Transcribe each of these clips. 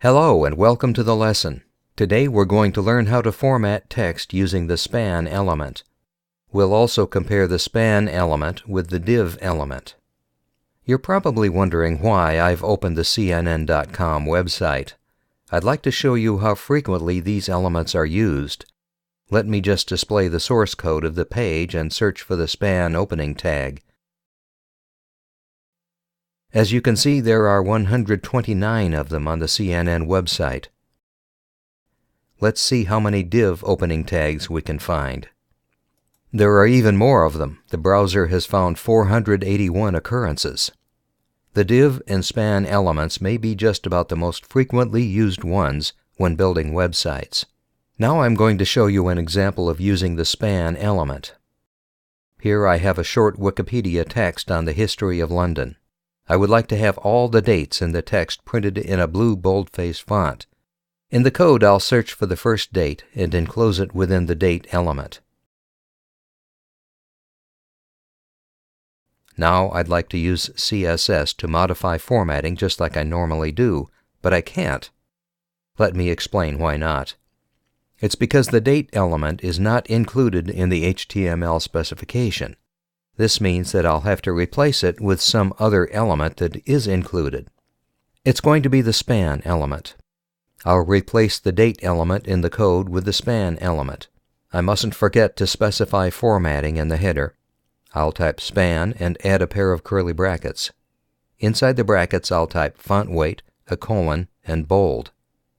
Hello and welcome to the lesson. Today we're going to learn how to format text using the SPAN element. We'll also compare the SPAN element with the DIV element. You're probably wondering why I've opened the CNN.com website. I'd like to show you how frequently these elements are used. Let me just display the source code of the page and search for the SPAN opening tag. As you can see, there are 129 of them on the CNN website. Let's see how many div opening tags we can find. There are even more of them. The browser has found 481 occurrences. The div and SPAN elements may be just about the most frequently used ones when building websites. Now I'm going to show you an example of using the SPAN element. Here I have a short Wikipedia text on the history of London. I would like to have all the dates in the text printed in a blue boldface font. In the code, I'll search for the first date and enclose it within the date element. Now I'd like to use CSS to modify formatting just like I normally do, but I can't. Let me explain why not. It's because the date element is not included in the HTML specification. This means that I'll have to replace it with some other element that is included. It's going to be the SPAN element. I'll replace the date element in the code with the SPAN element. I mustn't forget to specify formatting in the header. I'll type SPAN and add a pair of curly brackets. Inside the brackets I'll type font weight, a colon, and bold.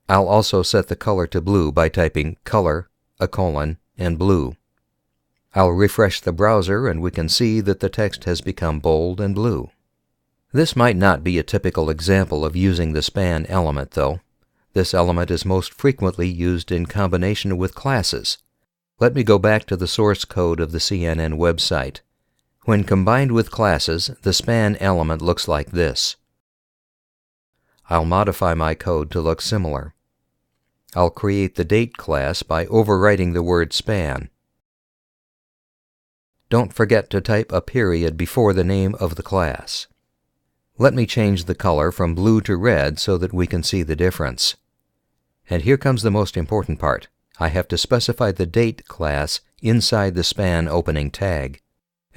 I'll also set the color to blue by typing color, a colon, and blue. I'll refresh the browser and we can see that the text has become bold and blue. This might not be a typical example of using the SPAN element, though. This element is most frequently used in combination with classes. Let me go back to the source code of the CNN website. When combined with classes, the SPAN element looks like this. I'll modify my code to look similar. I'll create the date class by overwriting the word SPAN. Don't forget to type a period before the name of the class. Let me change the color from blue to red so that we can see the difference. And here comes the most important part. I have to specify the date class inside the SPAN opening tag.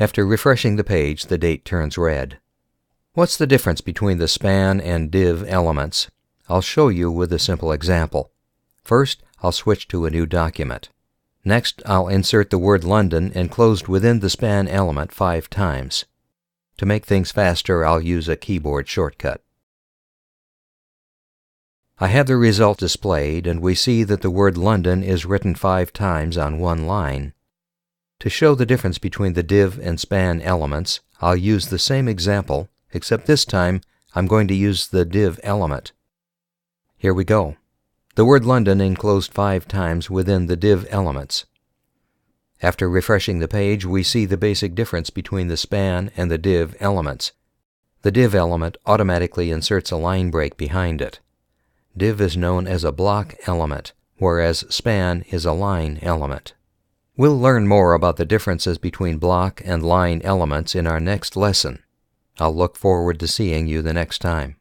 After refreshing the page, the date turns red. What's the difference between the SPAN and DIV elements? I'll show you with a simple example. First, I'll switch to a new document. Next, I'll insert the word London enclosed within the SPAN element 5 times. To make things faster, I'll use a keyboard shortcut. I have the result displayed, and we see that the word London is written 5 times on one line. To show the difference between the div and SPAN elements, I'll use the same example, except this time I'm going to use the div element. Here we go. The word London enclosed 5 times within the div elements. After refreshing the page, we see the basic difference between the SPAN and the div elements. The div element automatically inserts a line break behind it. Div is known as a block element, whereas SPAN is a line element. We'll learn more about the differences between block and line elements in our next lesson. I'll look forward to seeing you the next time.